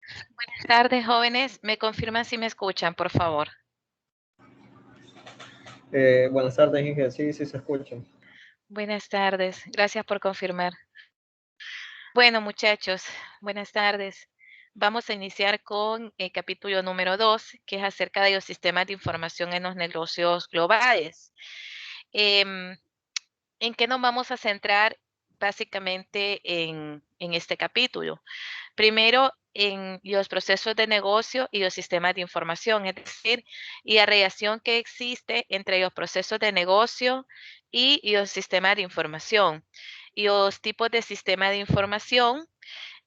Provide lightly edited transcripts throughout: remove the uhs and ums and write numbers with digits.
Buenas tardes, jóvenes. ¿Me confirman si me escuchan, por favor? Buenas tardes, Inge. Sí, sí se escucha. Buenas tardes. Gracias por confirmar. Bueno, muchachos, buenas tardes. Vamos a iniciar con el capítulo número 2, que es acerca de los sistemas de información en los negocios globales. Em, ¿En qué nos vamos a centrar básicamente en este capítulo? Primero, en los procesos de negocio y los sistemas de información, es decir, y la relación que existe entre los procesos de negocio y los sistemas de información, y los tipos de sistemas de información,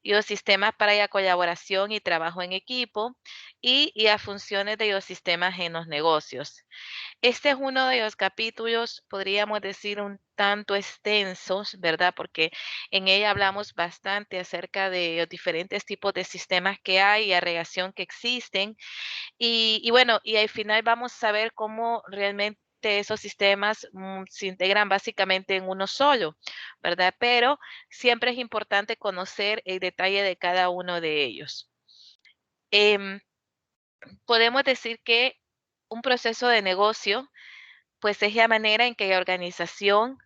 y los sistemas para la colaboración y trabajo en equipo, y las funciones de los sistemas en los negocios. Este es uno de los capítulos, podríamos decir, un tanto extensos, ¿verdad? Porque en ella hablamos bastante acerca de los diferentes tipos de sistemas que hay y la relación que existen. Y bueno, y al final vamos a ver cómo realmente esos sistemas se integran básicamente en uno solo, ¿verdad? Pero siempre es importante conocer el detalle de cada uno de ellos. Em, Podemos decir que un proceso de negocio pues es la manera en que la organización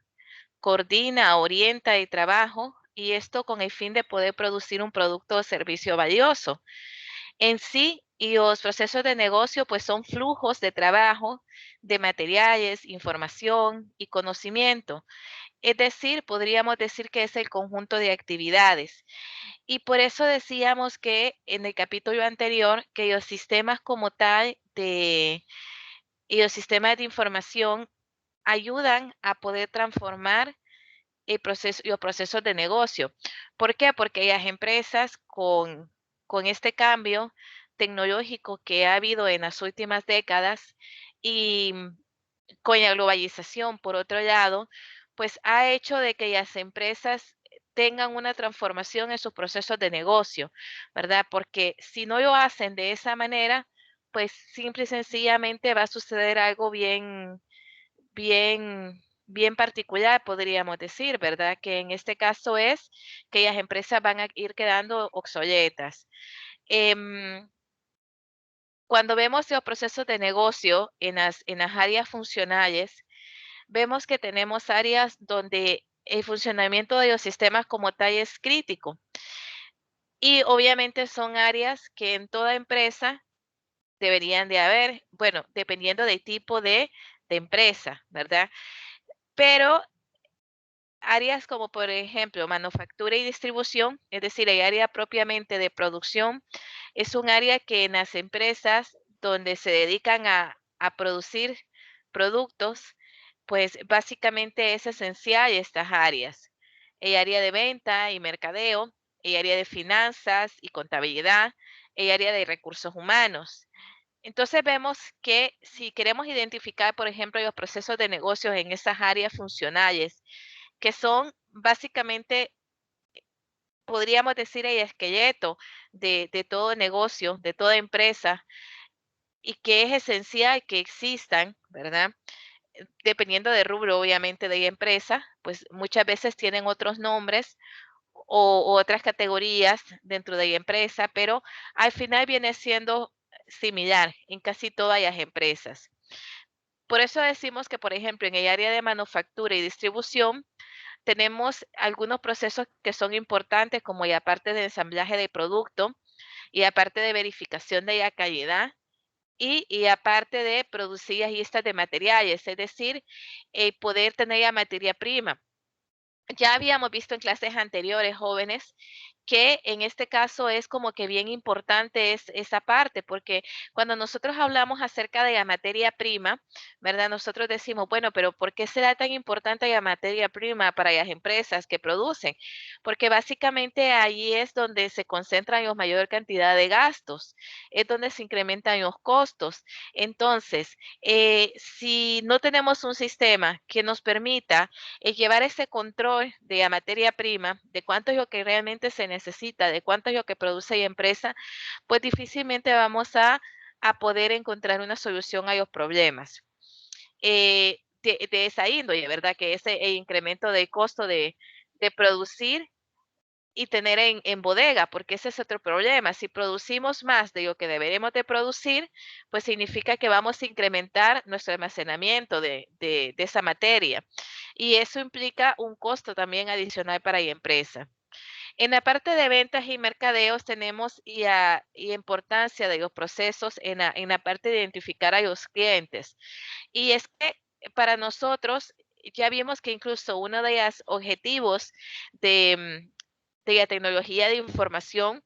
coordina, orienta el trabajo y esto con el fin de poder producir un producto o servicio valioso. En sí, y los procesos de negocio pues son flujos de trabajo, de materiales, información y conocimiento. Es decir, podríamos decir que es el conjunto de actividades. Y por eso decíamos que en el capítulo anterior que los sistemas como tal y los sistemas de información ayudan a poder transformar los procesos de negocio. ¿Por qué? Porque las empresas con este cambio tecnológico que ha habido en las últimas décadas y con la globalización, por otro lado, pues ha hecho de que las empresas tengan una transformación en sus procesos de negocio, ¿verdad? Porque si no lo hacen de esa manera, pues simple y sencillamente va a suceder algo bien particular, podríamos decir, ¿verdad? Que en este caso es que las empresas van a ir quedando obsoletas. Em, Cuando vemos los procesos de negocio en las áreas funcionales, vemos que tenemos áreas donde el funcionamiento de los sistemas como tal es crítico. Y obviamente son áreas que en toda empresa deberían de haber, bueno, dependiendo del tipo de empresa, ¿verdad? Pero áreas como por ejemplo manufactura y distribución, es decir, el área propiamente de producción, es un área que en las empresas donde se dedican a producir productos, pues básicamente es esencial estas áreas. El área de venta y mercadeo, el área de finanzas y contabilidad, el área de recursos humanos. Entonces vemos que si queremos identificar, por ejemplo, los procesos de negocios en esas áreas funcionales, que son básicamente, podríamos decir, el esqueleto de todo negocio, de toda empresa, y que es esencial que existan, ¿verdad? Dependiendo del rubro, obviamente, de la empresa, pues muchas veces tienen otros nombres o otras categorías dentro de la empresa, pero al final viene siendo similar en casi todas las empresas. Por eso decimos que, por ejemplo, en el área de manufactura y distribución, tenemos algunos procesos que son importantes, como la parte de ensamblaje de producto y la parte de verificación de la calidad y la parte de producir las listas de materiales, es decir, poder tener la materia prima. Ya habíamos visto en clases anteriores, jóvenes, que en este caso es como que bien importante es esa parte, porque cuando nosotros hablamos acerca de la materia prima, ¿verdad? Nosotros decimos, bueno, pero ¿por qué será tan importante la materia prima para las empresas que producen? Porque básicamente ahí es donde se concentran la mayor cantidad de gastos, es donde se incrementan los costos. Entonces, si no tenemos un sistema que nos permita llevar ese control de la materia prima, de cuánto es lo que realmente se necesita, de cuánto es lo que produce la empresa, pues difícilmente vamos a poder encontrar una solución a los problemas. De esa índole, ¿verdad? Que ese el incremento del costo de producir y tener en bodega, porque ese es otro problema. Si producimos más de lo que deberemos de producir, pues significa que vamos a incrementar nuestro almacenamiento de esa materia. Y eso implica un costo también adicional para la empresa. En la parte de ventas y mercadeos tenemos y importancia de los procesos en la parte de identificar a los clientes. Y es que para nosotros, ya vimos que incluso uno de los objetivos de, de la tecnología de información,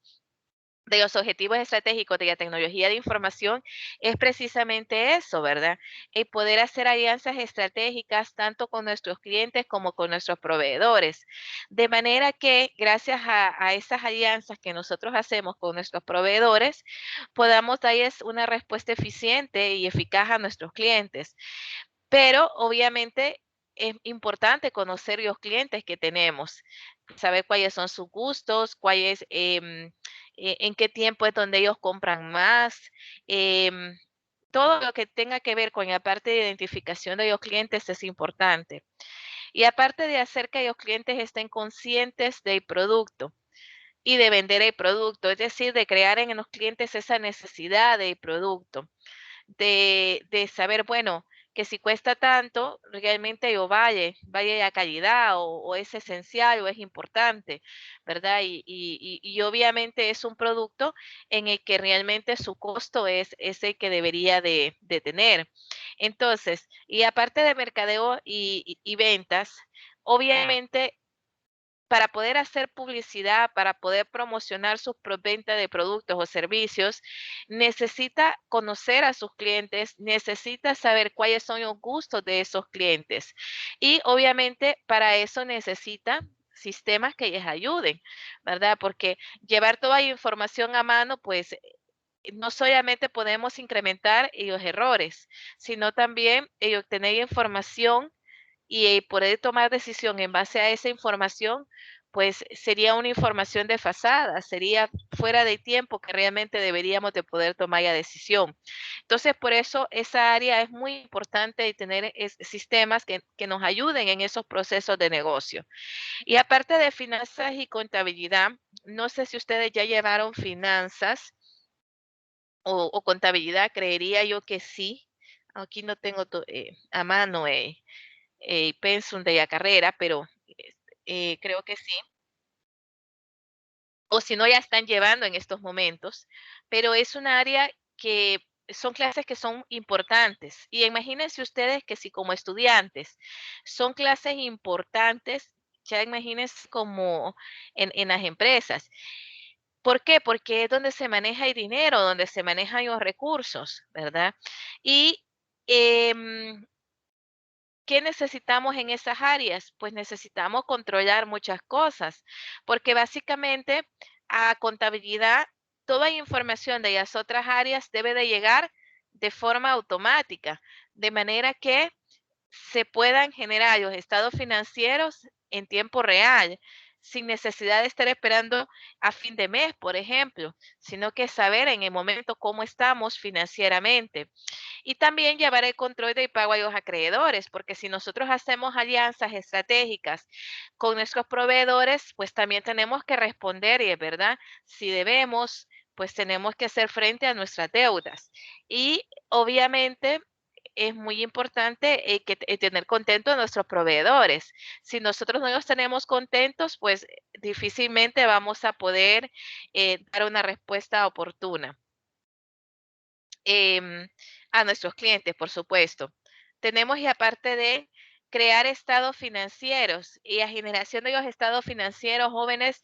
de los objetivos estratégicos de la tecnología de información es precisamente eso, ¿verdad? El poder hacer alianzas estratégicas tanto con nuestros clientes como con nuestros proveedores. De manera que gracias a esas alianzas que nosotros hacemos con nuestros proveedores, podamos darles una respuesta eficiente y eficaz a nuestros clientes. Pero obviamente es importante conocer los clientes que tenemos, saber cuáles son sus gustos, cuáles, en qué tiempo es donde ellos compran más, todo lo que tenga que ver con la parte de identificación de los clientes es importante. Y aparte de hacer que los clientes estén conscientes del producto y de vender el producto, es decir, de crear en los clientes esa necesidad del producto de saber, bueno, que si cuesta tanto, realmente o vale la calidad o es esencial o es importante, ¿verdad? Y obviamente es un producto en el que realmente su costo es el que debería de tener. Entonces, y aparte de mercadeo y ventas, obviamente para poder hacer publicidad, para poder promocionar sus ventas de productos o servicios, necesita conocer a sus clientes, necesita saber cuáles son los gustos de esos clientes. Y obviamente para eso necesita sistemas que les ayuden, ¿verdad? Porque llevar toda la información a mano, pues no solamente podemos incrementar los errores, sino también obtener información y poder tomar decisión en base a esa información, pues sería una información desfasada, sería fuera de tiempo que realmente deberíamos de poder tomar la decisión. Entonces, por eso esa área es muy importante de tener sistemas que nos ayuden en esos procesos de negocio. Y aparte de finanzas y contabilidad, no sé si ustedes ya llevaron finanzas o contabilidad, creería yo que sí. Aquí no tengo a mano pensum de la carrera, pero creo que sí. O si no, ya están llevando en estos momentos, pero es un área que son clases que son importantes. Y imagínense ustedes que si como estudiantes son clases importantes, ya imagínense como en las empresas. ¿Por qué? Porque es donde se maneja el dinero, donde se manejan los recursos, ¿verdad? Y em, ¿qué necesitamos en esas áreas? Pues necesitamos controlar muchas cosas, porque básicamente a contabilidad toda información de las otras áreas debe de llegar de forma automática, de manera que se puedan generar los estados financieros en tiempo real, sin necesidad de estar esperando a fin de mes, por ejemplo, sino que saber en el momento cómo estamos financieramente. Y también llevar el control del pago a los acreedores, porque si nosotros hacemos alianzas estratégicas con nuestros proveedores, pues también tenemos que responder, y es verdad, si debemos, pues tenemos que hacer frente a nuestras deudas. Y obviamente es muy importante tener contentos a nuestros proveedores. Si nosotros no los tenemos contentos, pues difícilmente vamos a poder dar una respuesta oportuna em, a nuestros clientes, por supuesto. Tenemos y aparte de crear estados financieros y la generación de los estados financieros jóvenes,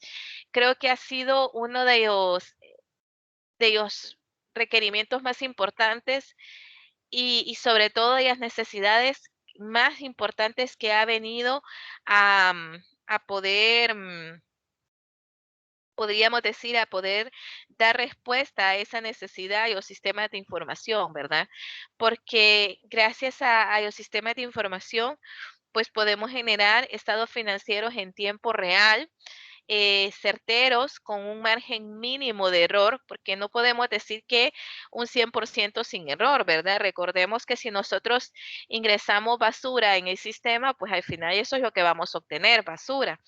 creo que ha sido uno de los requerimientos más importantes y sobre todo de las necesidades más importantes que ha venido a poder podríamos decir, a poder dar respuesta a esa necesidad y los sistemas de información, ¿verdad? Porque gracias a los sistemas de información, pues podemos generar estados financieros en tiempo real certeros con un margen mínimo de error, porque no podemos decir que un 100% sin error, ¿verdad? Recordemos que si nosotros ingresamos basura en el sistema, pues al final eso es lo que vamos a obtener, basura.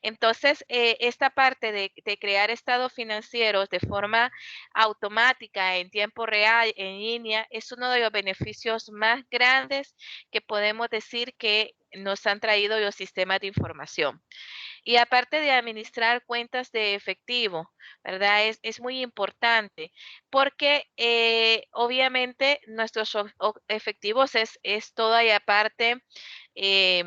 Entonces, esta parte de crear estados financieros de forma automática, en tiempo real, en línea, es uno de los beneficios más grandes que podemos decir que nos han traído los sistemas de información. Y aparte de administrar cuentas de efectivo, ¿verdad? Es muy importante porque obviamente nuestros efectivos es toda y aparte, eh,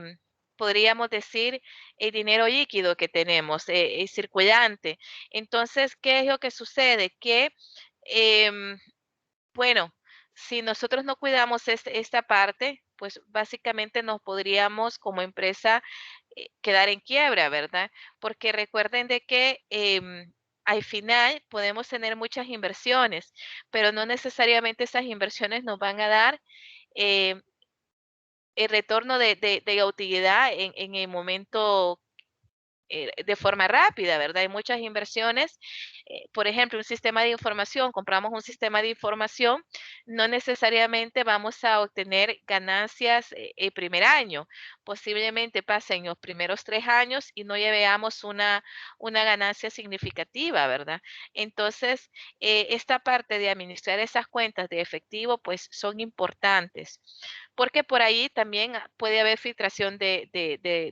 podríamos decir, el dinero líquido que tenemos, circulante. Entonces, ¿qué es lo que sucede? Que, em, bueno, si nosotros no cuidamos esta parte, pues básicamente nos podríamos como empresa quedar en quiebra, ¿verdad? Porque recuerden de que al final podemos tener muchas inversiones, pero no necesariamente esas inversiones nos van a dar eh, el retorno de la utilidad en el momento de forma rápida, ¿verdad? Hay muchas inversiones, por ejemplo, un sistema de información, compramos un sistema de información, no necesariamente vamos a obtener ganancias el primer año, posiblemente pasen los primeros 3 años y no ya veamos una ganancia significativa, ¿verdad? Entonces, esta parte de administrar esas cuentas de efectivo, pues son importantes porque por ahí también puede haber filtración de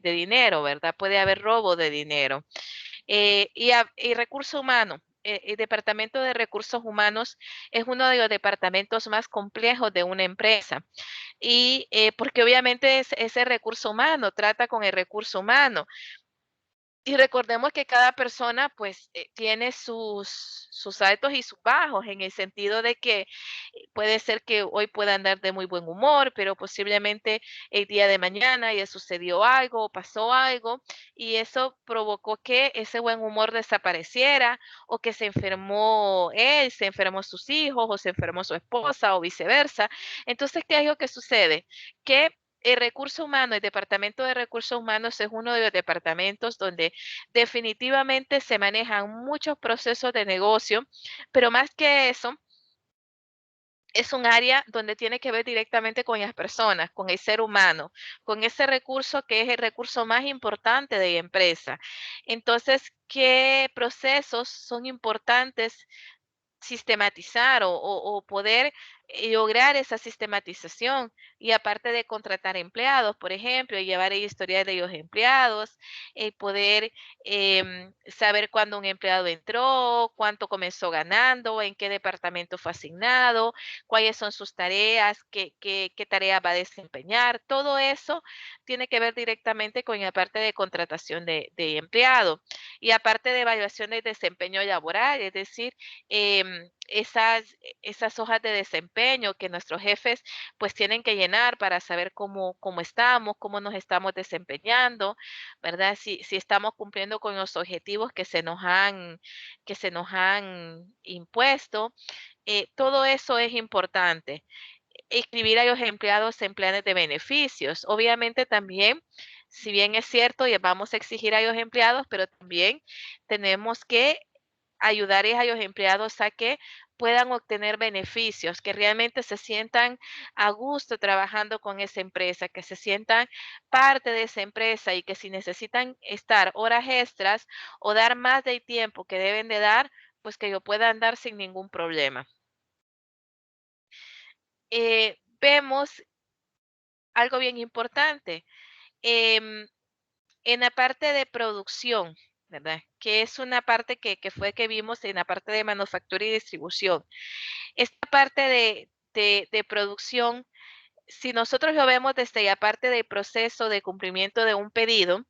dinero, ¿verdad? Puede haber robo de dinero. Y recurso humano. El Departamento de Recursos Humanos es uno de los departamentos más complejos de una empresa. Y porque obviamente es ese recurso humano, trata con el recurso humano. Y recordemos que cada persona pues tiene sus altos y sus bajos en el sentido de que puede ser que hoy pueda andar de muy buen humor, pero posiblemente el día de mañana ya sucedió algo o pasó algo y eso provocó que ese buen humor desapareciera o que se enfermó él, se enfermó sus hijos o se enfermó su esposa o viceversa. Entonces, ¿qué es lo que sucede? Que el recurso humano, el Departamento de Recursos Humanos es uno de los departamentos donde definitivamente se manejan muchos procesos de negocio, pero más que eso, es un área donde tiene que ver directamente con las personas, con el ser humano, con ese recurso que es el recurso más importante de la empresa. Entonces, ¿qué procesos son importantes sistematizar o poder lograr esa sistematización? Y aparte de contratar empleados, por ejemplo, y llevar el historial de los empleados, poder saber cuándo un empleado entró, cuánto comenzó ganando, en qué departamento fue asignado, cuáles son sus tareas, qué tarea va a desempeñar. Todo eso tiene que ver directamente con la parte de contratación de empleado. Y aparte de evaluación de desempeño laboral, es decir, esas hojas de desempeño que nuestros jefes pues tienen que llenar para saber cómo estamos, cómo nos estamos desempeñando, ¿verdad? Si estamos cumpliendo con los objetivos que se nos han impuesto. Todo eso es importante. Inscribir a los empleados en planes de beneficios. Obviamente también, si bien es cierto, y vamos a exigir a los empleados, pero también tenemos que ayudar a los empleados a que puedan obtener beneficios, que realmente se sientan a gusto trabajando con esa empresa, que se sientan parte de esa empresa y que si necesitan estar horas extras o dar más del tiempo que deben de dar, pues que lo puedan dar sin ningún problema. Vemos algo bien importante. em, en la parte de producción, ¿verdad? Que es una parte que fue que vimos en la parte de manufactura y distribución. Esta parte de producción, si nosotros lo vemos desde la parte del proceso de cumplimiento de un pedido,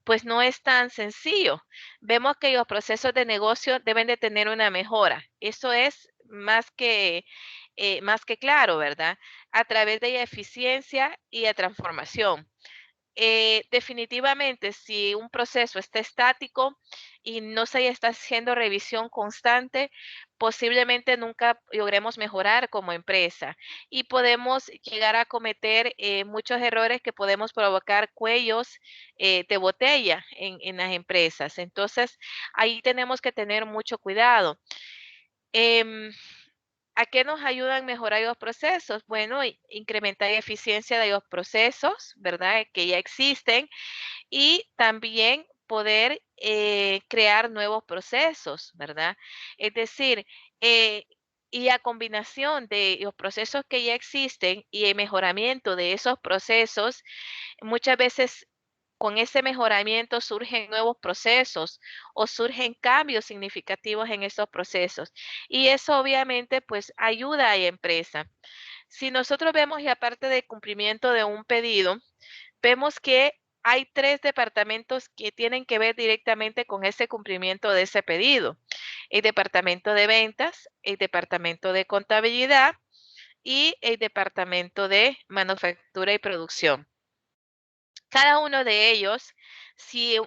pues no es tan sencillo. Vemos que los procesos de negocio deben de tener una mejora. Eso es más que claro, ¿verdad? A través de la eficiencia y la transformación. Definitivamente, si un proceso está estático y no se está haciendo revisión constante, posiblemente nunca logremos mejorar como empresa y podemos llegar a cometer muchos errores que podemos provocar cuellos de botella en las empresas. Entonces, ahí tenemos que tener mucho cuidado. Em, ¿A qué nos ayudan a mejorar los procesos? Bueno, incrementar la eficiencia de los procesos, ¿verdad? Que ya existen y también poder crear nuevos procesos, ¿verdad? Es decir, eh, y a combinación de los procesos que ya existen y el mejoramiento de esos procesos, muchas veces con ese mejoramiento surgen nuevos procesos o surgen cambios significativos en esos procesos. Y eso obviamente pues ayuda a la empresa. Si nosotros vemos y aparte del cumplimiento de un pedido, vemos que hay 3 departamentos que tienen que ver directamente con ese cumplimiento de ese pedido. El departamento de ventas, el departamento de contabilidad y el departamento de manufactura y producción. Cada uno de ellos, si,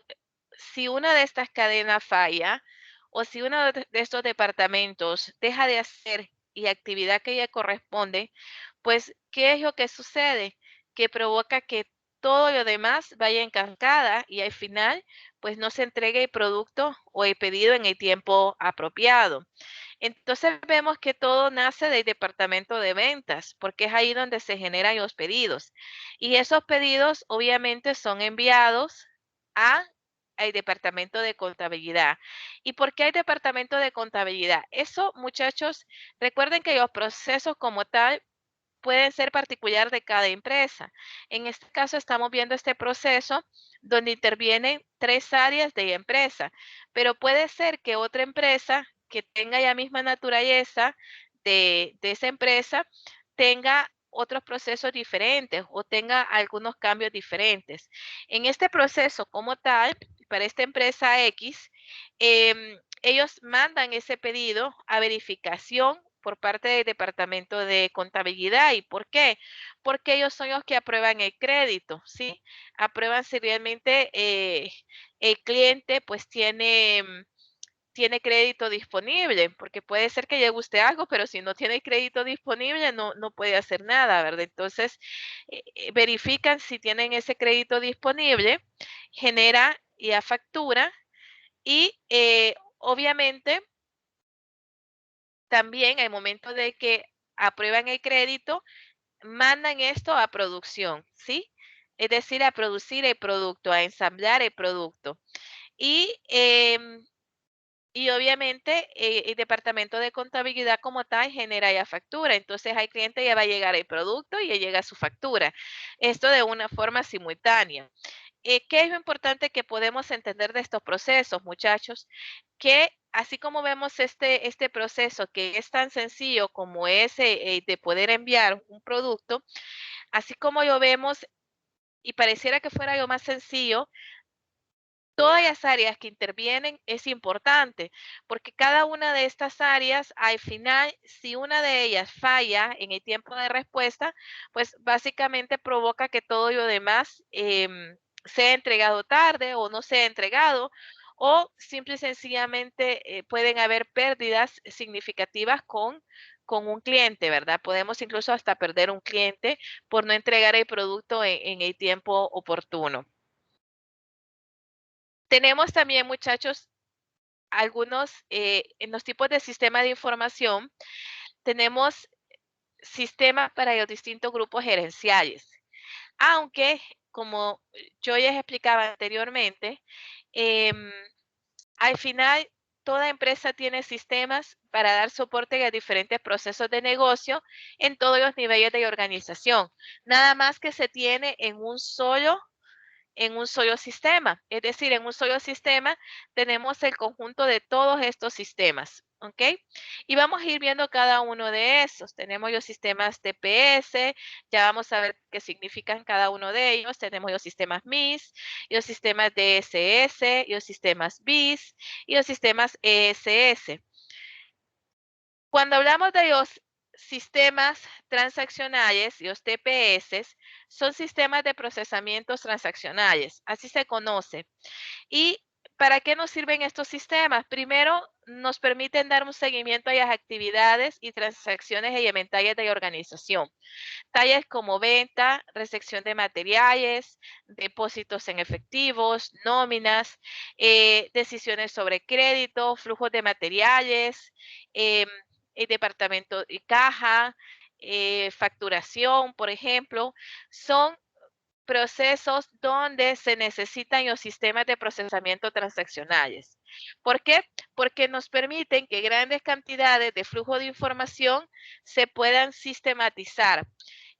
si una de estas cadenas falla o si uno de estos departamentos deja de hacer y actividad que ya corresponde, pues, ¿qué es lo que sucede? Que provoca que todo lo demás vaya en cascada y al final, pues no se entregue el producto o el pedido en el tiempo apropiado. Entonces vemos que todo nace del departamento de ventas, porque es ahí donde se generan los pedidos. Y esos pedidos obviamente son enviados a el departamento de contabilidad. ¿Y por qué hay departamento de contabilidad? Eso, muchachos, recuerden que los procesos como tal pueden ser particular de cada empresa. En este caso estamos viendo este proceso donde intervienen 3 áreas de empresa, pero puede ser que otra empresa que tenga la misma naturaleza de esa empresa tenga otros procesos diferentes o tenga algunos cambios diferentes. En este proceso como tal, para esta empresa X, ellos mandan ese pedido a verificación por parte del departamento de contabilidad. ¿Y por qué? Porque ellos son los que aprueban el crédito, ¿sí? Aprueban si realmente el cliente pues tiene crédito disponible, porque puede ser que le guste algo, pero si no tiene crédito disponible no puede hacer nada, ¿verdad? Entonces, verifican si tienen ese crédito disponible, genera ya factura y obviamente también al momento de que aprueban el crédito, mandan esto a producción, ¿sí? Es decir, a producir el producto, a ensamblar el producto. Y, y obviamente el departamento de contabilidad como tal genera ya factura. Entonces al cliente ya va a llegar el producto y ya llega su factura. Esto de una forma simultánea. ¿Qué es lo importante que podemos entender de estos procesos, muchachos? Que así como vemos este proceso que es tan sencillo como ese de poder enviar un producto, así como lo vemos y pareciera que fuera lo más sencillo, todas las áreas que intervienen es importante, porque cada una de estas áreas, al final, si una de ellas falla en el tiempo de respuesta, pues básicamente provoca que todo lo demás sea entregado tarde o no sea entregado, o simple y sencillamente pueden haber pérdidas significativas con un cliente, ¿verdad? Podemos incluso hasta perder un cliente por no entregar el producto en el tiempo oportuno. Tenemos también, muchachos, algunos, en los tipos de sistema de información, tenemos sistemas para los distintos grupos gerenciales. Aunque, como yo ya explicaba anteriormente, em, al final toda empresa tiene sistemas para dar soporte a diferentes procesos de negocio en todos los niveles de organización. Nada más que se tiene en un solo sistema. Es decir, en un solo sistema tenemos el conjunto de todos estos sistemas. ¿Ok? Y vamos a ir viendo cada uno de esos. Tenemos los sistemas TPS, ya vamos a ver qué significan cada uno de ellos. Tenemos los sistemas MIS, los sistemas DSS, los sistemas BIS y los sistemas ESS. Cuando hablamos de los sistemas transaccionales, los TPS, son sistemas de procesamientos transaccionales, así se conoce. Y ¿Para qué nos sirven estos sistemas? Primero, nos permiten dar un seguimiento a las actividades y transacciones elementales de la organización. Tales como venta, recepción de materiales, depósitos en efectivos, nóminas, decisiones sobre crédito, flujos de materiales, el departamento de caja, facturación, por ejemplo, son procesos donde se necesitan los sistemas de procesamiento transaccionales. ¿Por qué? Porque nos permiten que grandes cantidades de flujo de información se puedan sistematizar.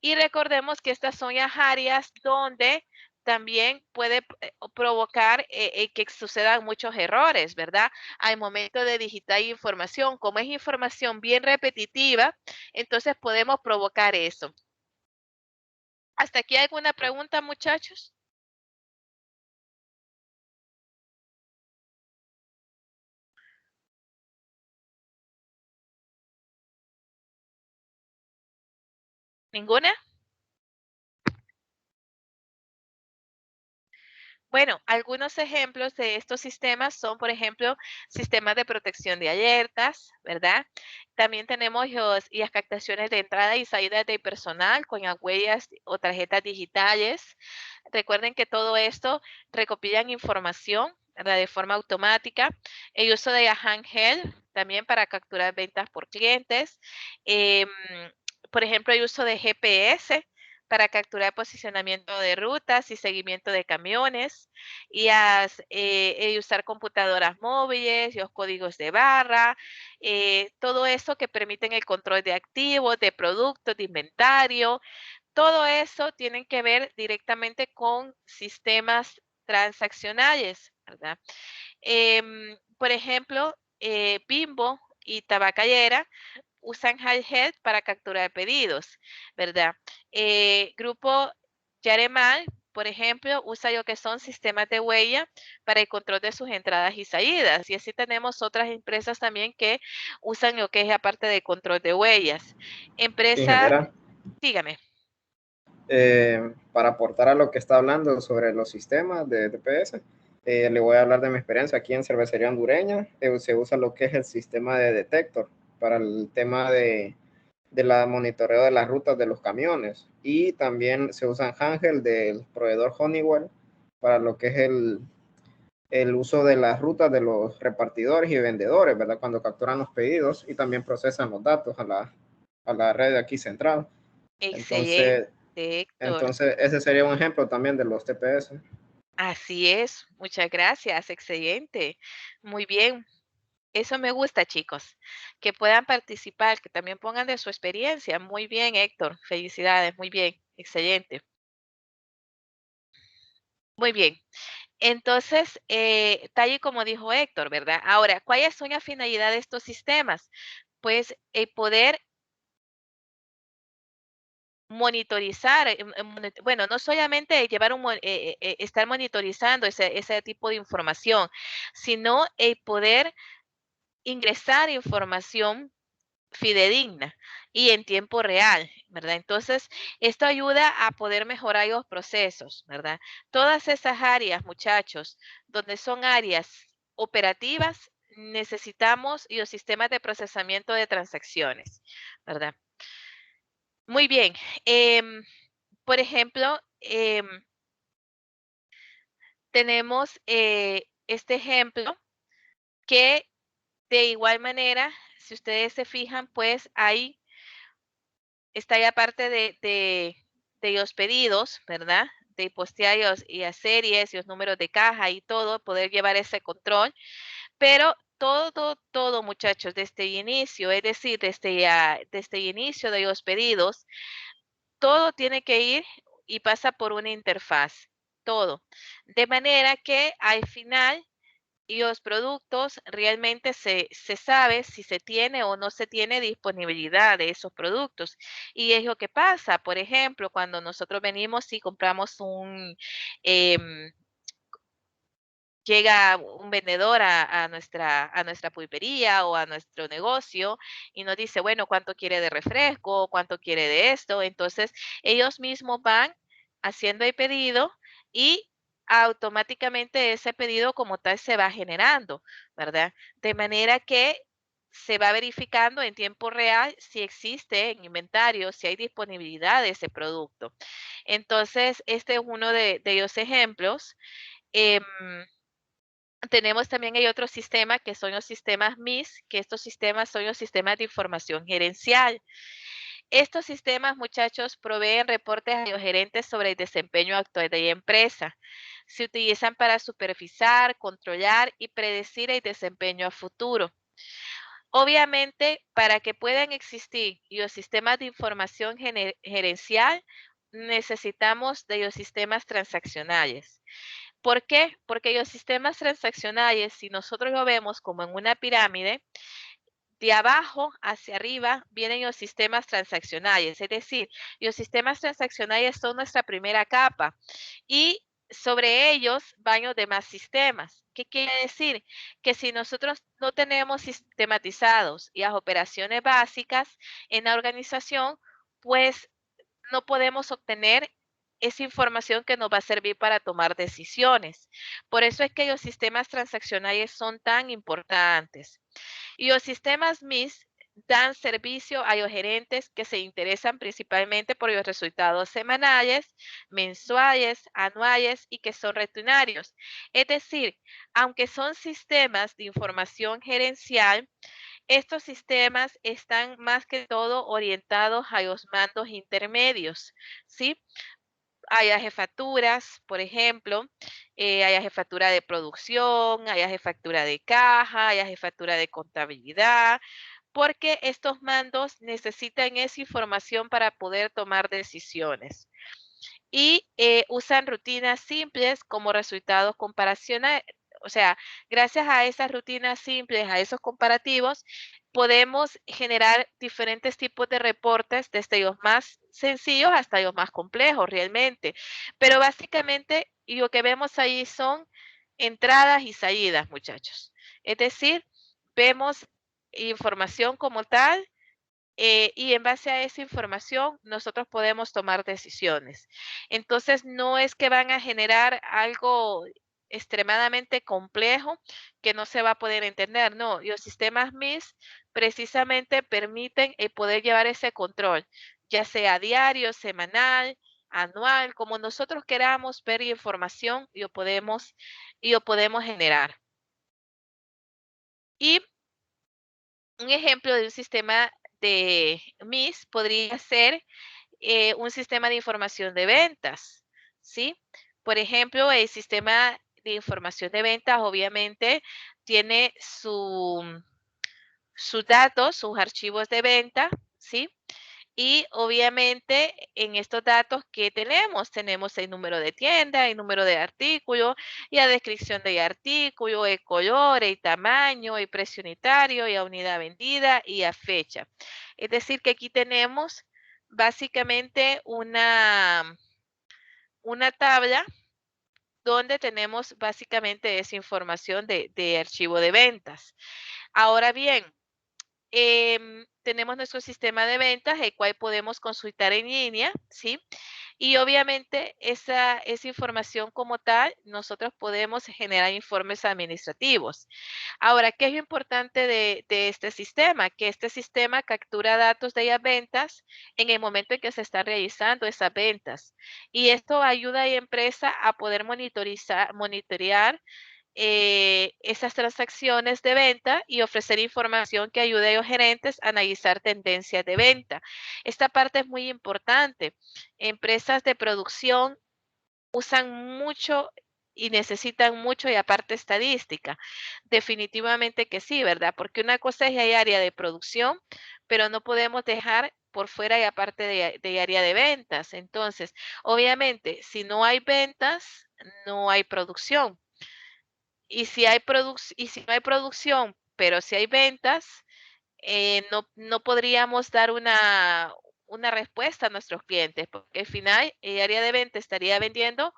Y recordemos que estas son las áreas donde también puede provocar que sucedan muchos errores, ¿verdad? Al momento de digitar información, como es información bien repetitiva, entonces podemos provocar eso. ¿Hasta aquí alguna pregunta, muchachos? ¿Ninguna? Bueno, algunos ejemplos de estos sistemas son, por ejemplo, sistemas de protección de alertas, ¿verdad? También tenemos las captaciones de entrada y salida de personal con las huellas o tarjetas digitales. Recuerden que todo esto recopilan información, ¿verdad? De forma automática. El uso de la handheld también para capturar ventas por clientes. Por ejemplo, el uso de GPS para capturar posicionamiento de rutas y seguimiento de camiones, y usar computadoras móviles, los códigos de barra, todo eso que permiten el control de activos, de productos, de inventario. Todo eso tiene que ver directamente con sistemas transaccionales, ¿verdad? Por ejemplo, Bimbo y Tabacalera usan Highhead para capturar pedidos, ¿verdad? Grupo Yaremal, por ejemplo, usa lo que son sistemas de huella para el control de sus entradas y salidas. Y así tenemos otras empresas también que usan lo que es la parte de control de huellas. Empresa, Ingeniera, dígame. para aportar a lo que está hablando sobre los sistemas de DPS, le voy a hablar de mi experiencia aquí en Cervecería Hondureña. Se usa lo que es el sistema de Detector para el tema de la monitoreo de las rutas de los camiones, y también se usa Hangel del proveedor Honeywell para lo que es el uso de las rutas de los repartidores y vendedores, ¿verdad? Cuando capturan los pedidos y también procesan los datos a la red de aquí central. Excelente, Entonces, Héctor. entonces, ese sería un ejemplo también de los TPS. Así es. Muchas gracias. Excelente. Muy bien. Eso me gusta, chicos, que puedan participar, que también pongan de su experiencia. Muy bien, Héctor. Felicidades. Muy bien. Excelente. Muy bien. Entonces, tal y como dijo Héctor, ¿verdad? Ahora, ¿cuáles son las finalidades de estos sistemas? Pues el poder monitorizar, bueno, no solamente llevar estar monitorizando ese tipo de información, sino el poder ingresar información fidedigna y en tiempo real, ¿verdad? Entonces, esto ayuda a poder mejorar los procesos, ¿verdad? Todas esas áreas, muchachos, donde son áreas operativas, necesitamos los sistemas de procesamiento de transacciones, ¿verdad? Muy bien. Por ejemplo, tenemos este ejemplo que de igual manera, si ustedes se fijan, pues ahí está la parte de los pedidos, ¿verdad? De postear y las series y los números de caja y todo, poder llevar ese control. Pero todo, muchachos, desde el inicio, es decir, desde el inicio de los pedidos, todo tiene que ir y pasa por una interfaz, todo. De manera que al final y los productos realmente se sabe si se tiene o no se tiene disponibilidad de esos productos. Y es lo que pasa, por ejemplo, cuando nosotros venimos y compramos em, llega un vendedor a nuestra pulpería o a nuestro negocio y nos dice, bueno, ¿cuánto quiere de refresco? ¿Cuánto quiere de esto? Entonces, ellos mismos van haciendo el pedido y automáticamente ese pedido como tal se va generando, ¿verdad? De manera que se va verificando en tiempo real si existe en inventario, si hay disponibilidad de ese producto. Entonces, este es uno de los ejemplos. Em, tenemos también hay otro sistema que son los sistemas MIS, que estos sistemas son los sistemas de información gerencial. Estos sistemas, muchachos, proveen reportes a los gerentes sobre el desempeño actual de la empresa. Se utilizan para supervisar, controlar y predecir el desempeño a futuro. Obviamente, para que puedan existir los sistemas de información gerencial, necesitamos de los sistemas transaccionales. ¿Por qué? Porque los sistemas transaccionales, si nosotros lo vemos como en una pirámide, de abajo hacia arriba vienen los sistemas transaccionales, es decir, los sistemas transaccionales son nuestra primera capa y sobre ellos van los demás sistemas. ¿Qué quiere decir? Que si nosotros no tenemos sistematizados las operaciones básicas en la organización, pues no podemos obtener esa información que nos va a servir para tomar decisiones. Por eso es que los sistemas transaccionales son tan importantes. Y los sistemas MIS dan servicio a los gerentes que se interesan principalmente por los resultados semanales, mensuales, anuales y que son rutinarios. Es decir, aunque son sistemas de información gerencial, estos sistemas están más que todo orientados a los mandos intermedios, ¿sí? Hay las jefaturas, por ejemplo, hay la jefatura de producción, hay la jefatura de caja, hay la jefatura de contabilidad, porque estos mandos necesitan esa información para poder tomar decisiones. Y usan rutinas simples como resultados comparacionales. O sea, gracias a esas rutinas simples, a esos comparativos, podemos generar diferentes tipos de reportes, desde los más sencillos hasta los más complejos realmente. Pero básicamente lo que vemos ahí son entradas y salidas, muchachos. Es decir, vemos información como tal y en base a esa información nosotros podemos tomar decisiones. Entonces, no es que van a generar algo extremadamente complejo que no se va a poder entender, no, los sistemas MIS precisamente permiten el poder llevar ese control, ya sea diario, semanal, anual, como nosotros queramos ver información y lo podemos generar. Y un ejemplo de un sistema de MIS podría ser un sistema de información de ventas, ¿sí? Por ejemplo, el sistema de información de ventas obviamente tiene sus datos, sus archivos de venta, ¿sí? Y obviamente en estos datos que tenemos, tenemos el número de tienda, el número de artículo, y la descripción del artículo, el color, el tamaño, el precio unitario, y la unidad vendida y la fecha. Es decir, que aquí tenemos básicamente una tabla donde tenemos básicamente esa información de archivo de ventas. Ahora bien, tenemos nuestro sistema de ventas, el cual podemos consultar en línea, ¿sí? Y obviamente esa información como tal, nosotros podemos generar informes administrativos. Ahora, ¿qué es lo importante de este sistema? Que este sistema captura datos de las ventas en el momento en que se están realizando esas ventas. Y esto ayuda a la empresa a poder monitorear esas transacciones de venta y ofrecer información que ayude a los gerentes a analizar tendencias de venta. Esta parte es muy importante. Empresas de producción usan mucho y necesitan mucho y aparte estadística. Definitivamente que sí, ¿verdad? Porque una cosa es el área de producción, pero no podemos dejar por fuera y aparte de área de ventas. Entonces, obviamente, si no hay ventas, no hay producción. Y si no hay producción, pero si hay ventas, no podríamos dar una respuesta a nuestros clientes, porque al final el área de venta estaría vendiendo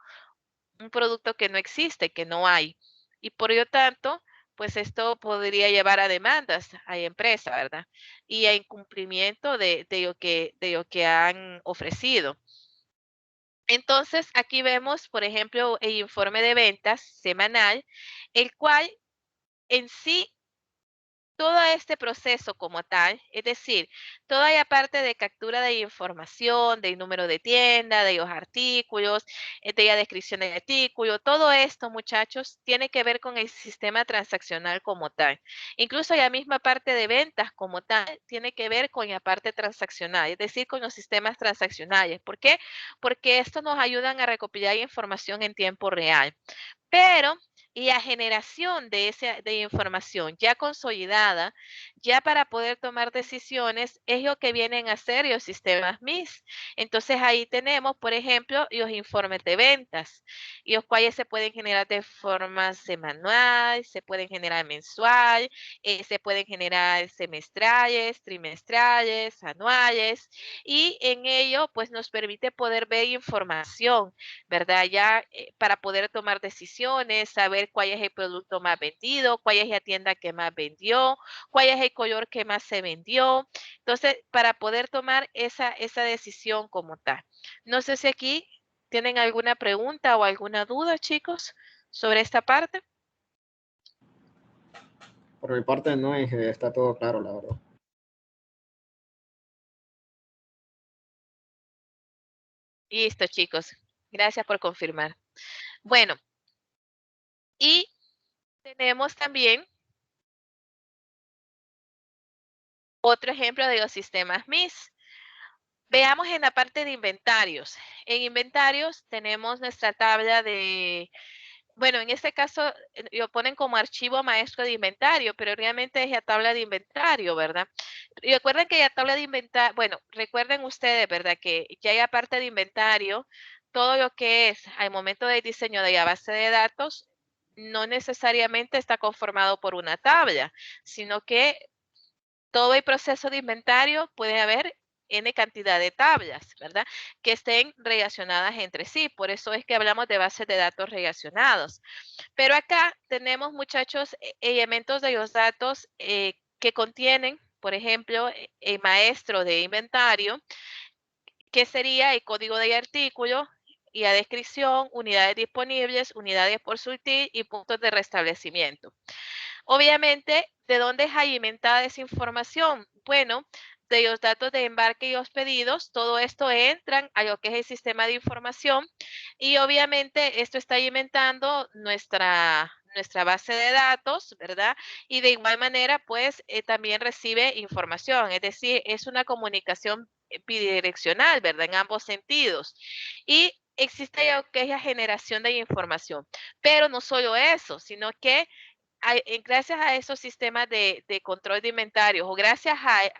un producto que no existe, que no hay. Y por lo tanto, pues esto podría llevar a demandas a la empresa, ¿verdad? Y a incumplimiento de lo que han ofrecido. Entonces, aquí vemos, por ejemplo, el informe de ventas semanal, el cual en sí todo este proceso como tal, es decir, toda la parte de captura de información, del número de tienda, de los artículos, de la descripción del artículo, todo esto, muchachos, tiene que ver con el sistema transaccional como tal. Incluso la misma parte de ventas como tal tiene que ver con la parte transaccional, es decir, con los sistemas transaccionales. ¿Por qué? Porque estos nos ayudan a recopilar información en tiempo real. Pero la generación de información ya consolidada, ya para poder tomar decisiones, es lo que vienen a hacer los sistemas MIS. Entonces ahí tenemos, por ejemplo, los informes de ventas, y los cuales se pueden generar de forma semanal, se pueden generar mensual, se pueden generar semestrales, trimestrales, anuales, y en ello pues nos permite poder ver información, ¿verdad? Ya para poder tomar decisiones, saber cuál es el producto más vendido, cuál es la tienda que más vendió, cuál es el color que más se vendió. Entonces, para poder tomar esa decisión como tal. No sé si aquí tienen alguna pregunta o alguna duda, chicos, sobre esta parte. Por mi parte no, está todo claro, la verdad. Listo, chicos. Gracias por confirmar. Bueno, y tenemos también otro ejemplo de los sistemas MIS. Veamos en la parte de inventarios. En inventarios tenemos nuestra tabla de, bueno, en este caso lo ponen como archivo maestro de inventario, pero realmente es la tabla de inventario, ¿verdad? Y recuerden que la tabla de inventario, bueno, recuerden ustedes, ¿verdad? Que ya hay aparte de inventario, todo lo que es al momento del diseño de la base de datos, no necesariamente está conformado por una tabla, sino que todo el proceso de inventario puede haber N cantidad de tablas, ¿verdad? Que estén relacionadas entre sí. Por eso es que hablamos de bases de datos relacionados. Pero acá tenemos, muchachos, elementos de los datos que contienen, por ejemplo, el maestro de inventario, que sería el código del artículo y la descripción, unidades disponibles, unidades por surtir y puntos de restablecimiento. Obviamente, ¿de dónde es alimentada esa información? Bueno, de los datos de embarque y los pedidos, todo esto entran a lo que es el sistema de información y obviamente esto está alimentando nuestra base de datos, ¿verdad? Y de igual manera, pues también recibe información, es decir, es una comunicación bidireccional, ¿verdad? En ambos sentidos. Y existe lo que es la generación de información. Pero no solo eso, sino que gracias a esos sistemas de control de inventario o gracias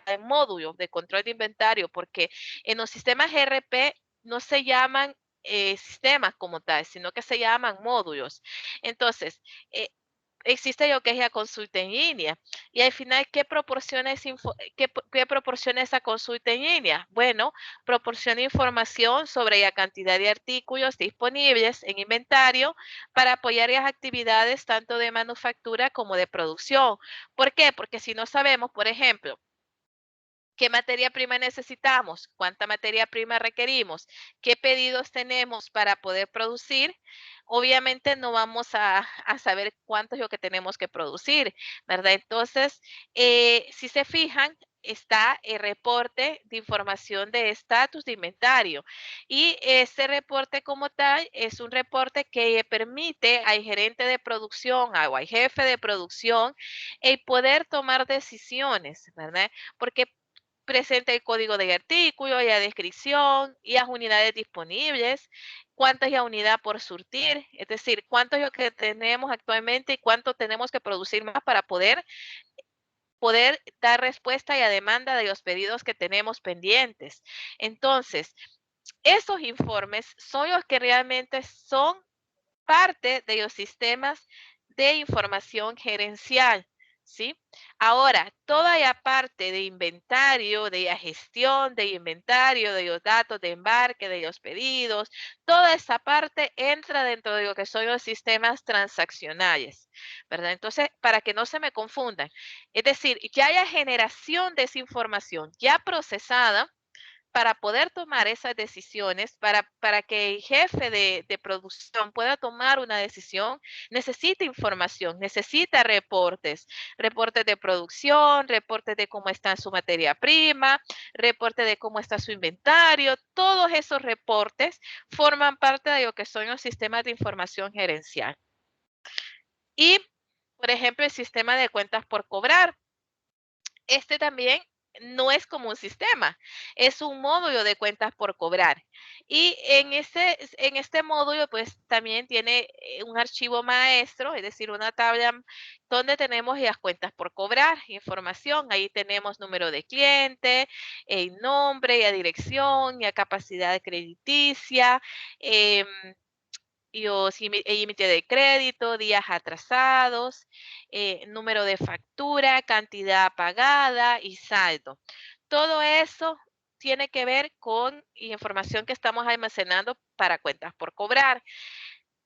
al módulo de control de inventario, porque en los sistemas ERP no se llaman sistemas como tal, sino que se llaman módulos. Entonces, eh, existe lo que es la consulta en línea. Y al final, ¿qué proporciona esa consulta en línea? Bueno, proporciona información sobre la cantidad de artículos disponibles en inventario para apoyar las actividades tanto de manufactura como de producción. ¿Por qué? Porque si no sabemos, por ejemplo, ¿qué materia prima necesitamos? ¿Cuánta materia prima requerimos? ¿Qué pedidos tenemos para poder producir? Obviamente no vamos a saber cuánto es lo que tenemos que producir, ¿verdad? Entonces, si se fijan, está el reporte de información de estatus de inventario. Y ese reporte como tal es un reporte que permite al gerente de producción o al jefe de producción el poder tomar decisiones, ¿verdad? Porque presenta el código del artículo, la descripción y las unidades disponibles, cuánta es la unidad por surtir, es decir, cuánto es lo que tenemos actualmente y cuánto tenemos que producir más para poder dar respuesta a la demanda de los pedidos que tenemos pendientes. Entonces, esos informes son los que realmente son parte de los sistemas de información gerencial, ¿sí? Ahora, toda la parte de inventario, de la gestión de inventario, de los datos de embarque, de los pedidos, toda esa parte entra dentro de lo que son los sistemas transaccionales, ¿verdad? Entonces, para que no se me confundan, es decir, ya hay generación de esa información ya procesada, para poder tomar esas decisiones, para que el jefe de producción pueda tomar una decisión, necesita información, necesita reportes, reportes de producción, reportes de cómo está su materia prima, reportes de cómo está su inventario. Todos esos reportes forman parte de lo que son los sistemas de información gerencial. Y, por ejemplo, el sistema de cuentas por cobrar. Este también no es como un sistema, es un módulo de cuentas por cobrar. Y en este módulo, pues también tiene un archivo maestro, es decir, una tabla donde tenemos las cuentas por cobrar, información. Ahí tenemos número de cliente, el nombre, la dirección, la capacidad crediticia, límite de crédito, días atrasados, número de factura, cantidad pagada y saldo. Todo eso tiene que ver con información que estamos almacenando para cuentas por cobrar.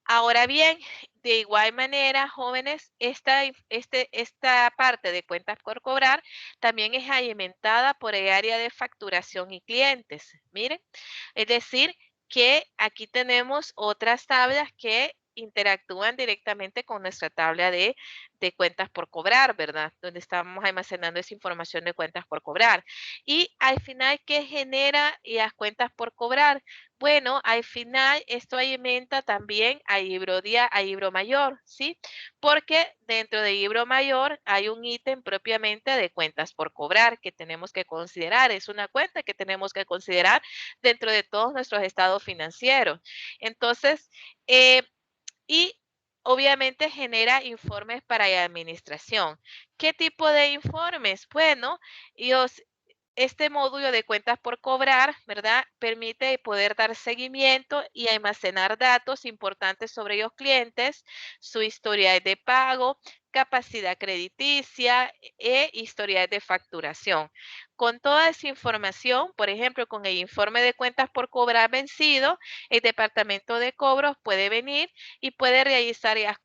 Ahora bien, de igual manera, jóvenes, esta parte de cuentas por cobrar también es alimentada por el área de facturación y clientes. Miren, es decir, que aquí tenemos otras tablas que interactúan directamente con nuestra tabla de cuentas por cobrar, ¿verdad? Donde estamos almacenando esa información de cuentas por cobrar. Y al final, ¿qué genera las cuentas por cobrar? Bueno, al final esto alimenta también al libro mayor, ¿sí? Porque dentro del libro mayor hay un ítem propiamente de cuentas por cobrar que tenemos que considerar. Es una cuenta que tenemos que considerar dentro de todos nuestros estados financieros. Entonces, y obviamente genera informes para la administración. ¿Qué tipo de informes? Bueno, este módulo de cuentas por cobrar, ¿verdad? Permite poder dar seguimiento y almacenar datos importantes sobre los clientes, su historial de pago, capacidad crediticia e historial de facturación. Con toda esa información, por ejemplo, con el informe de cuentas por cobrar vencido, el departamento de cobros puede venir y puede realizar las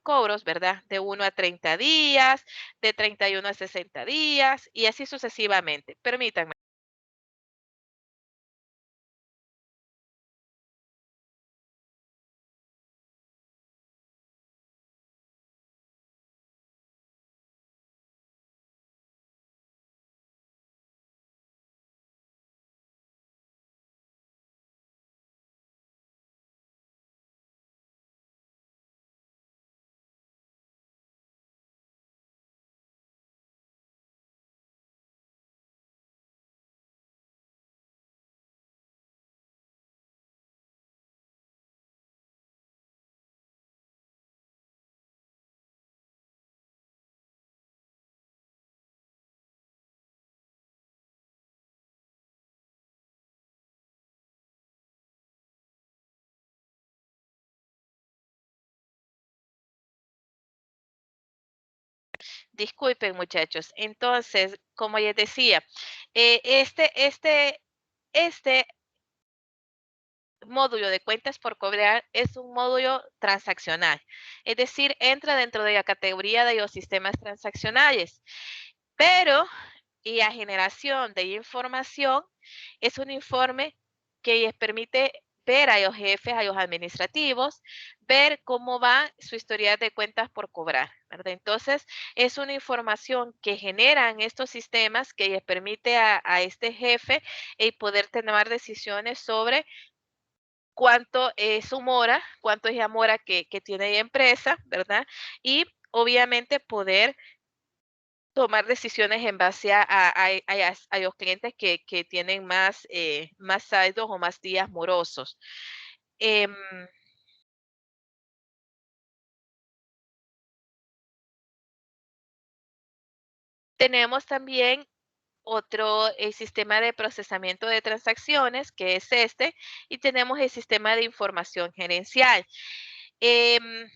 cobros, ¿verdad? De 1 a 30 días, de 31 a 60 días y así sucesivamente. Permítanme. Disculpen, muchachos. Entonces, como les decía, este módulo de cuentas por cobrar es un módulo transaccional, es decir, entra dentro de la categoría de los sistemas transaccionales, pero la generación de información es un informe que les permite ver a los jefes, a los administrativos, ver cómo va su historial de cuentas por cobrar, ¿verdad? Entonces, es una información que generan estos sistemas que les permite a este jefe el poder tomar decisiones sobre cuánto es su mora, cuánto es la mora que tiene la empresa, ¿verdad? Y obviamente poder tomar decisiones en base a los clientes que tienen más saldos o más días morosos. Em, tenemos también otro el sistema de procesamiento de transacciones, que es este, y tenemos el sistema de información gerencial. Em,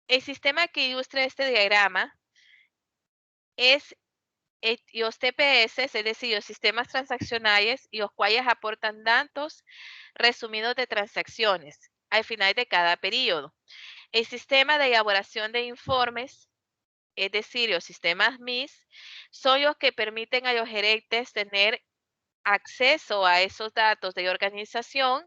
el sistema que ilustra este diagrama es los TPS, es decir, los sistemas transaccionales, y los cuales aportan datos resumidos de transacciones al final de cada periodo. El sistema de elaboración de informes, es decir, los sistemas MIS, son los que permiten a los gerentes tener acceso a esos datos de organización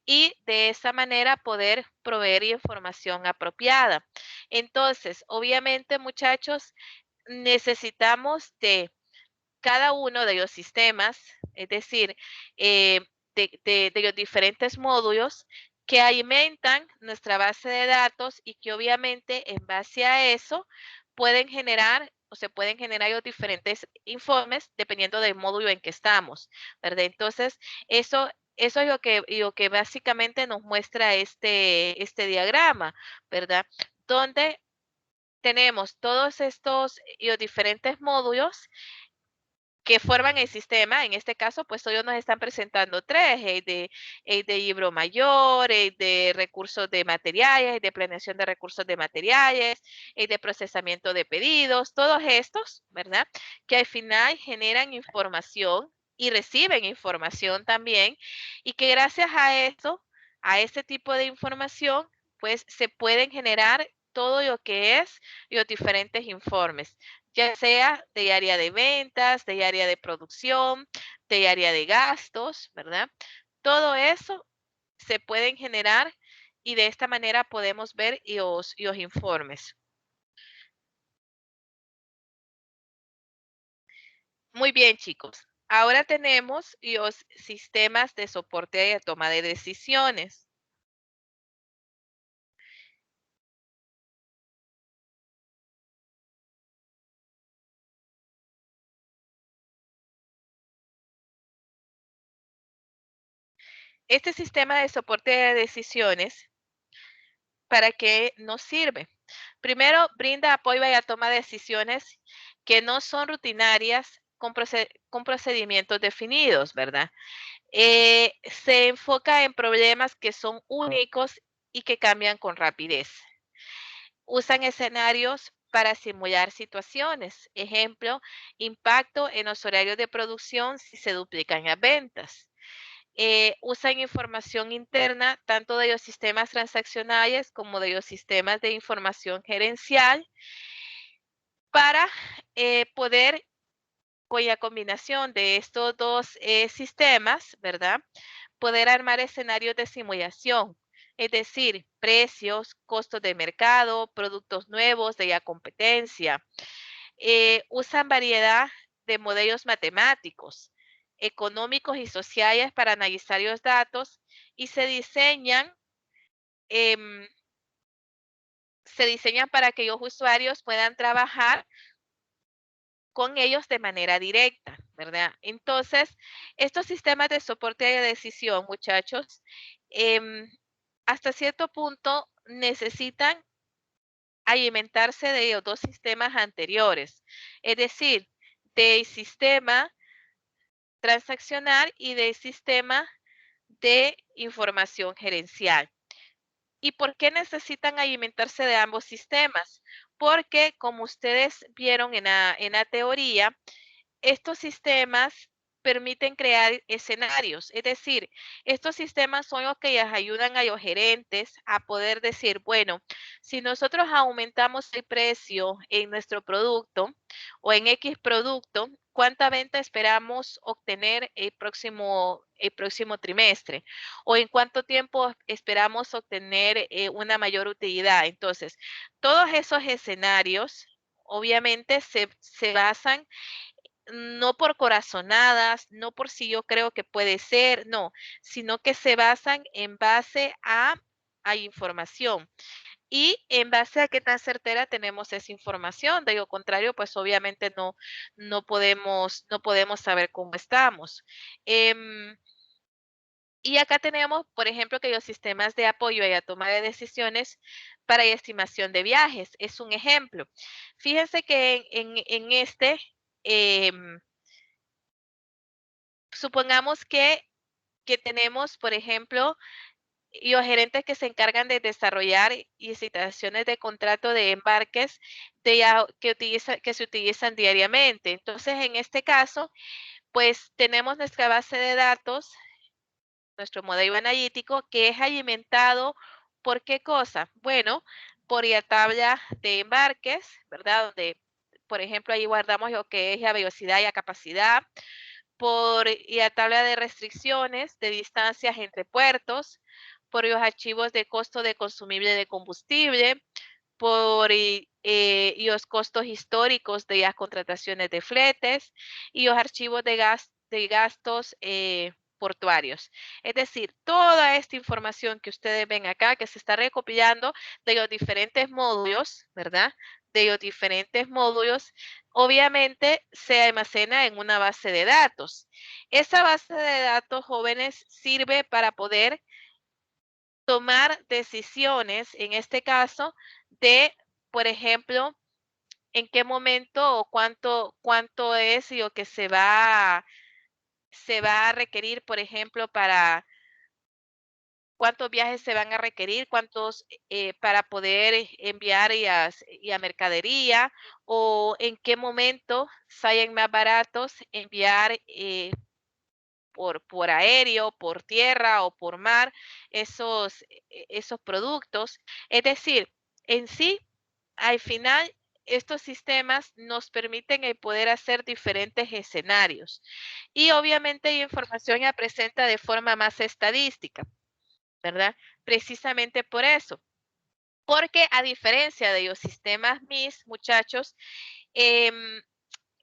y de esa manera poder proveer información apropiada. Entonces, obviamente, muchachos, necesitamos de cada uno de los sistemas, es decir, de los diferentes módulos que alimentan nuestra base de datos y que obviamente en base a eso pueden generar o se pueden generar los diferentes informes dependiendo del módulo en que estamos, ¿verdad? Entonces, eso es lo que básicamente nos muestra este diagrama, ¿verdad? Donde tenemos todos estos los diferentes módulos que forman el sistema. En este caso, pues ellos nos están presentando tres, el de libro mayor, el de recursos de materiales, el de planeación de recursos de materiales, el de procesamiento de pedidos, todos estos, ¿verdad? Que al final generan información y reciben información también, y que gracias a esto, a este tipo de información, pues se pueden generar todo lo que es los diferentes informes, ya sea de área de ventas, de área de producción, de área de gastos, ¿verdad? Todo eso se pueden generar y de esta manera podemos ver los informes. Muy bien, chicos. Ahora tenemos los sistemas de soporte y de toma de decisiones. Este sistema de soporte de decisiones, ¿para qué nos sirve? Primero, brinda apoyo a la toma de decisiones que no son rutinarias con procedimientos definidos, ¿verdad? Se enfoca en problemas que son únicos y que cambian con rapidez. Usan escenarios para simular situaciones. Ejemplo, impacto en los horarios de producción si se duplican las ventas. Usan información interna tanto de los sistemas transaccionales como de los sistemas de información gerencial para poder, con la combinación de estos dos sistemas, ¿verdad? Poder armar escenarios de simulación, es decir, precios, costos de mercado, productos nuevos de la competencia. Usan variedad de modelos matemáticos, económicos y sociales para analizar los datos y em, se diseñan para que los usuarios puedan trabajar con ellos de manera directa, ¿verdad? Entonces, estos sistemas de soporte de decisión, muchachos, hasta cierto punto necesitan alimentarse de los dos sistemas anteriores, es decir, del sistema transaccional y del sistema de información gerencial. ¿Y por qué necesitan alimentarse de ambos sistemas? Porque, como ustedes vieron en la teoría, estos sistemas permiten crear escenarios, es decir, estos sistemas son los que les ayudan a los gerentes a poder decir, bueno, si nosotros aumentamos el precio en nuestro producto o en X producto, ¿cuánta venta esperamos obtener el próximo trimestre? ¿O en cuánto tiempo esperamos obtener una mayor utilidad? Entonces, todos esos escenarios obviamente se basan no por corazonadas, no por si yo creo que puede ser, no, sino que se basan en base a información y en base a qué tan certera tenemos esa información. De lo contrario, pues obviamente no podemos saber cómo estamos. Y acá tenemos, por ejemplo, que los sistemas de apoyo a la toma de decisiones para estimación de viajes es un ejemplo. Fíjense que en este, supongamos que tenemos, por ejemplo, los gerentes que se encargan de desarrollar licitaciones de contrato de embarques que se utilizan diariamente. Entonces, en este caso, pues tenemos nuestra base de datos, nuestro modelo analítico, que es alimentado por qué cosa? Bueno, por la tabla de embarques, ¿verdad? Donde, por ejemplo, ahí guardamos lo que es la velocidad y la capacidad, y la tabla de restricciones de distancias entre puertos, por los archivos de costo de consumible de combustible, por los costos históricos de las contrataciones de fletes y los archivos de gastos portuarios. Es decir, toda esta información que ustedes ven acá, que se está recopilando de los diferentes módulos, ¿verdad? De los diferentes módulos, obviamente se almacena en una base de datos. Esa base de datos, jóvenes, sirve para poder tomar decisiones, en este caso, de, por ejemplo, en qué momento o cuánto es lo que se va a requerir, por ejemplo, para cuántos viajes se van a requerir, cuántos para poder enviar y a mercadería, o en qué momento salen más baratos enviar por aéreo, por tierra o por mar esos productos. Es decir, en sí, al final, estos sistemas nos permiten el poder hacer diferentes escenarios. Y obviamente la información ya presenta de forma más estadística, ¿verdad? Precisamente por eso. Porque a diferencia de los sistemas MIS, muchachos,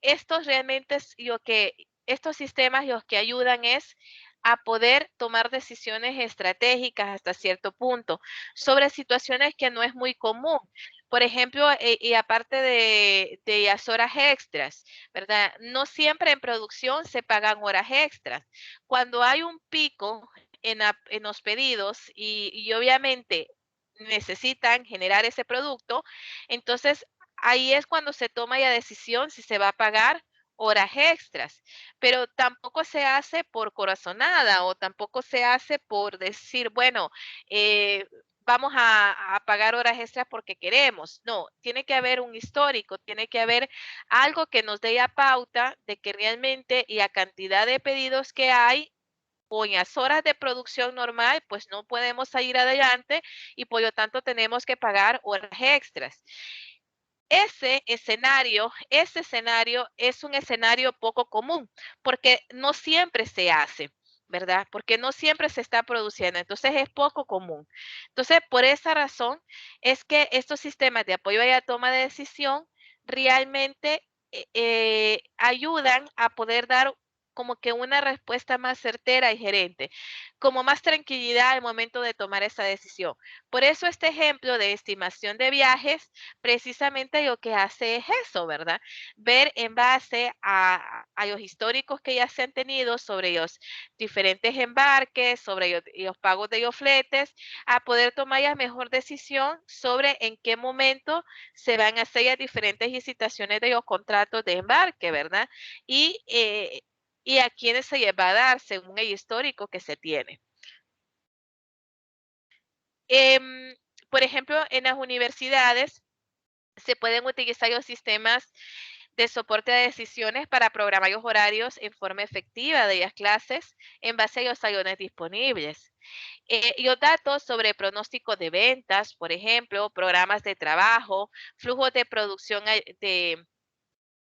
estos realmente es lo que, estos sistemas los que ayudan es a poder tomar decisiones estratégicas hasta cierto punto sobre situaciones que no es muy común. Por ejemplo, y aparte de las horas extras, ¿verdad? No siempre en producción se pagan horas extras. Cuando hay un pico en los pedidos y obviamente necesitan generar ese producto, entonces ahí es cuando se toma la decisión si se va a pagar horas extras, pero tampoco se hace por corazonada o tampoco se hace por decir, bueno, vamos a pagar horas extras porque queremos. No, tiene que haber un histórico, tiene que haber algo que nos dé la pauta de que realmente y la cantidad de pedidos que hay o en las horas de producción normal, pues no podemos salir adelante y por lo tanto tenemos que pagar horas extras. Ese escenario es un escenario poco común, porque no siempre se hace, ¿verdad? Porque no siempre se está produciendo, entonces es poco común. Entonces, por esa razón es que estos sistemas de apoyo a la toma de decisión realmente ayudan a poder dar como que una respuesta más certera y gerente, como más tranquilidad al momento de tomar esa decisión. Por eso este ejemplo de estimación de viajes precisamente lo que hace es eso, ¿verdad? Ver en base a los históricos que ya se han tenido sobre los diferentes embarques, sobre los pagos de los fletes, a poder tomar la mejor decisión sobre en qué momento se van a hacer las diferentes licitaciones de los contratos de embarque, ¿verdad? Y a quiénes se les va a dar según el histórico que se tiene. Por ejemplo, en las universidades se pueden utilizar los sistemas de soporte de decisiones para programar los horarios en forma efectiva de las clases en base a los salones disponibles. Los datos sobre pronóstico de ventas, por ejemplo, programas de trabajo, flujos de producción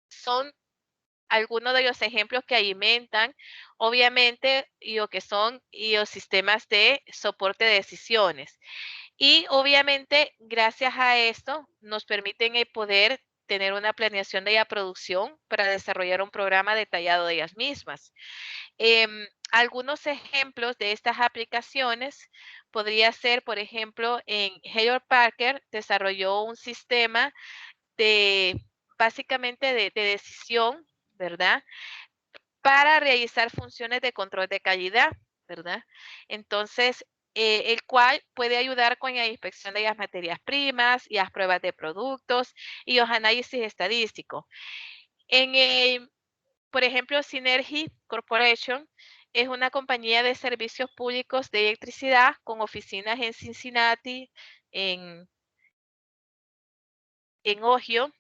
son algunos de los ejemplos que alimentan, obviamente, lo que son los sistemas de soporte de decisiones. Y obviamente, gracias a esto, nos permiten el poder tener una planeación de la producción para desarrollar un programa detallado de ellas mismas. Algunos ejemplos de estas aplicaciones podría ser, por ejemplo, en Hewlett Packard desarrolló un sistema de básicamente de decisión, ¿verdad? Para realizar funciones de control de calidad, ¿verdad? Entonces, el cual puede ayudar con la inspección de las materias primas y las pruebas de productos y los análisis estadísticos. Por ejemplo, Synergy Corporation es una compañía de servicios públicos de electricidad con oficinas en Cincinnati, en, en Ohio,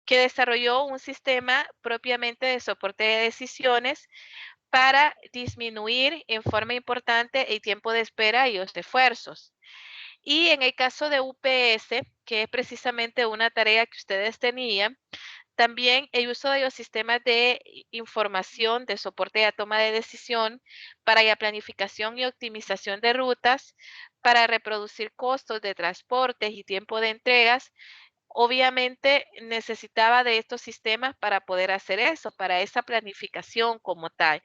que desarrolló un sistema propiamente de soporte de decisiones para disminuir en forma importante el tiempo de espera y los esfuerzos. Y en el caso de UPS, que es precisamente una tarea que ustedes tenían, También el uso de los sistemas de información de soporte a toma de decisión para la planificación y optimización de rutas, para reproducir costos de transportes y tiempo de entregas. Obviamente necesitaba de estos sistemas para poder hacer eso, para esa planificación como tal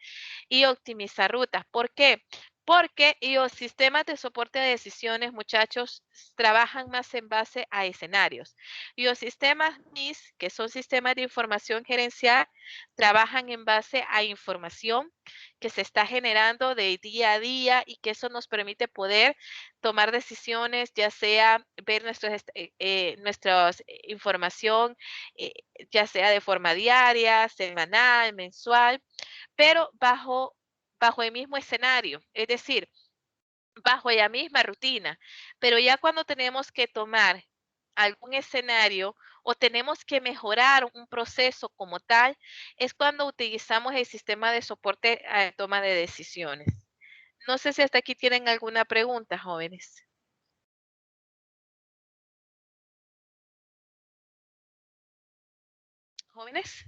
y optimizar rutas. ¿Por qué? Porque los sistemas de soporte de decisiones, muchachos, trabajan más en base a escenarios. Y los sistemas MIS, que son sistemas de información gerencial, trabajan en base a información que se está generando de día a día y que eso nos permite poder tomar decisiones, ya sea ver nuestra información, eh, ya sea de forma diaria, semanal, mensual, pero bajo el mismo escenario, es decir, bajo la misma rutina. Pero ya cuando tenemos que tomar algún escenario o tenemos que mejorar un proceso como tal, es cuando utilizamos el sistema de soporte a toma de decisiones. No sé si hasta aquí tienen alguna pregunta, jóvenes. ¿Jóvenes?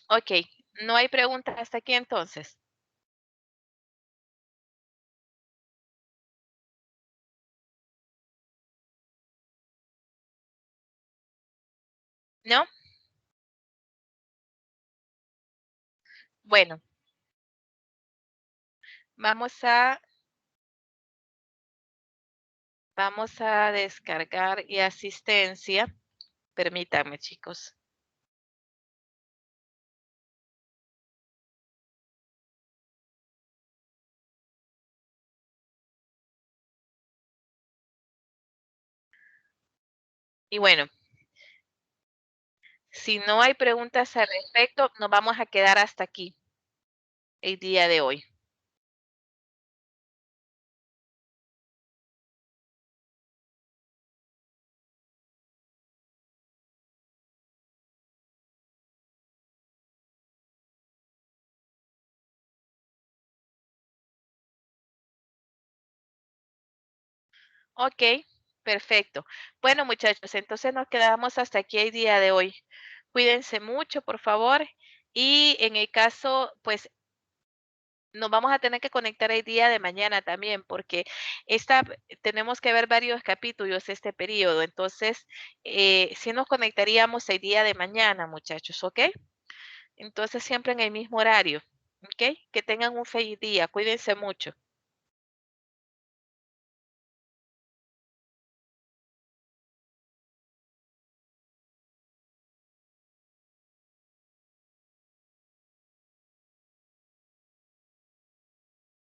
Ok, no hay preguntas hasta aquí entonces. ¿No? Bueno, vamos a, vamos a descargar y asistencia. Permítanme, chicos. Y bueno, si no hay preguntas al respecto, nos vamos a quedar hasta aquí el día de hoy. Ok, perfecto. Bueno, muchachos, entonces nos quedamos hasta aquí el día de hoy. Cuídense mucho, por favor. Y en el caso, pues nos vamos a tener que conectar el día de mañana también, porque tenemos que ver varios capítulos este periodo. Entonces, sí nos conectaríamos el día de mañana, muchachos, ¿ok? Entonces, siempre en el mismo horario, ¿ok? Que tengan un feliz día. Cuídense mucho.